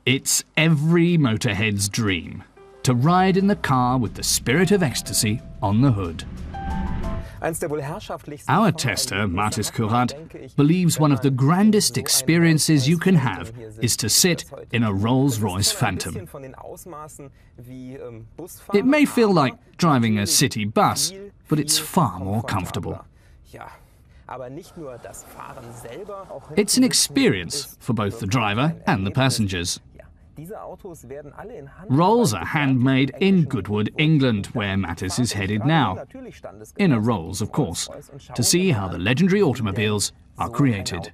It's every motorhead's dream to ride in the car with the spirit of ecstasy on the hood. Our tester, Martis Kurat, believes one of the grandest experiences you can have is to sit in a Rolls-Royce Phantom. It may feel like driving a city bus, but it's far more comfortable. It's an experience for both the driver and the passengers. Rolls are handmade in Goodwood, England, where Mattis is headed now. In a Rolls, of course, to see how the legendary automobiles are created.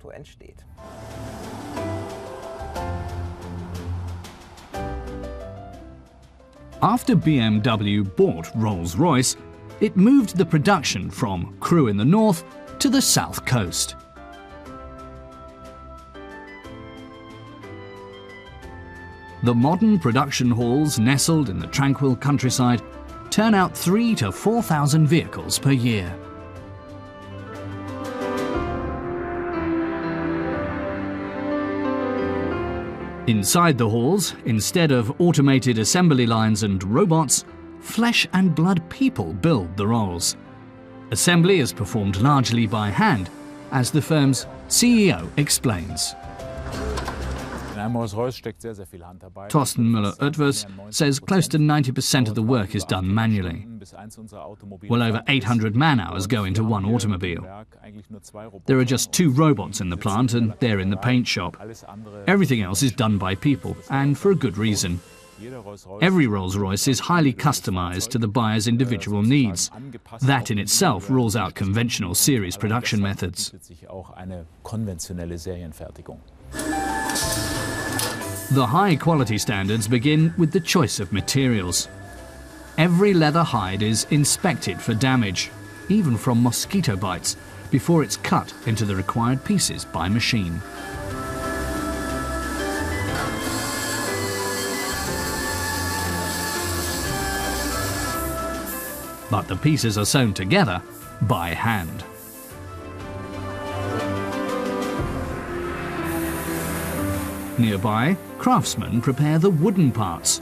After BMW bought Rolls-Royce, it moved the production from Crewe in the north to the south coast. The modern production halls nestled in the tranquil countryside turn out 3,000 to 4,000 vehicles per year. Inside the halls, instead of automated assembly lines and robots, flesh and blood people build the rolls. Assembly is performed largely by hand, as the firm's CEO explains. Thorsten Müller-Oetwers says close to 90% of the work is done manually. Well over 800 man-hours go into one automobile. There are just 2 robots in the plant and they're in the paint shop. Everything else is done by people, and for a good reason. Every Rolls-Royce is highly customized to the buyer's individual needs. That in itself rules out conventional series production methods. The high-quality standards begin with the choice of materials. Every leather hide is inspected for damage, even from mosquito bites, before it's cut into the required pieces by machine. But the pieces are sewn together by hand. Nearby, craftsmen prepare the wooden parts.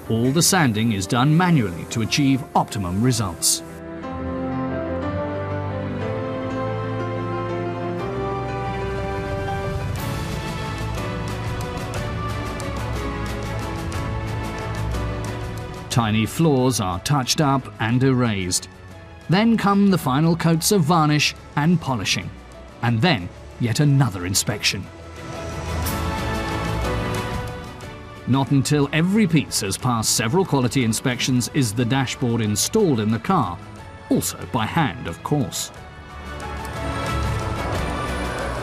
All the sanding is done manually to achieve optimum results. Tiny flaws are touched up and erased. Then come the final coats of varnish and polishing. And then yet another inspection. Not until every piece has passed several quality inspections is the dashboard installed in the car, also by hand, of course.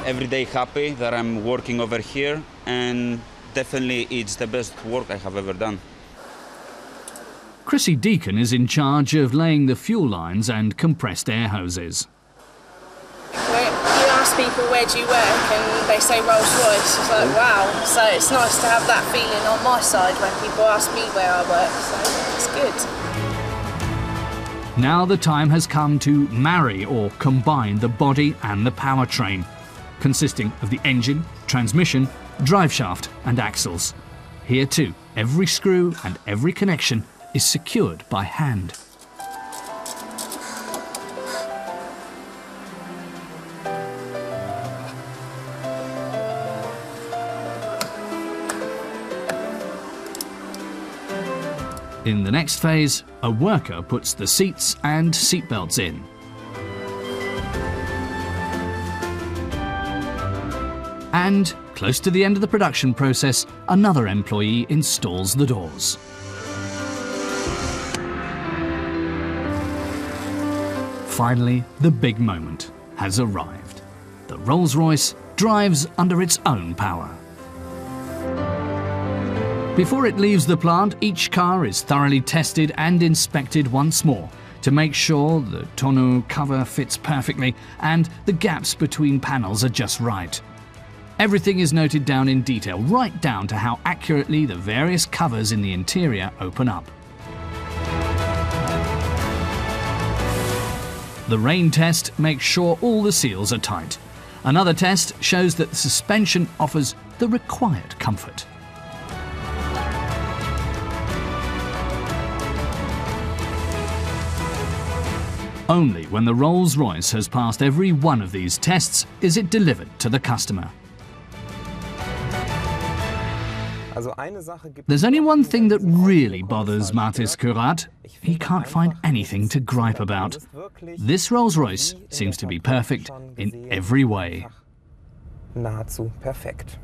Every day happy that I'm working over here, and definitely it's the best work I have ever done. Chrissy Deacon is in charge of laying the fuel lines and compressed air hoses. You ask people where do you work and they say Rolls-Royce, it's like wow, so it's nice to have that feeling on my side when people ask me where I work, so it's good. Now the time has come to marry or combine the body and the powertrain, consisting of the engine, transmission, driveshaft and axles. Here too, every screw and every connection is secured by hand. In the next phase, a worker puts the seats and seatbelts in. And, close to the end of the production process, another employee installs the doors. Finally, the big moment has arrived. The Rolls-Royce drives under its own power. Before it leaves the plant, each car is thoroughly tested and inspected once more to make sure the tonneau cover fits perfectly and the gaps between panels are just right. Everything is noted down in detail, right down to how accurately the various covers in the interior open up. The rain test makes sure all the seals are tight. Another test shows that the suspension offers the required comfort. Only when the Rolls-Royce has passed every one of these tests is it delivered to the customer. There's only one thing that really bothers Mathis Kurat. He can't find anything to gripe about. This Rolls-Royce seems to be perfect in every way. Nahezu perfekt.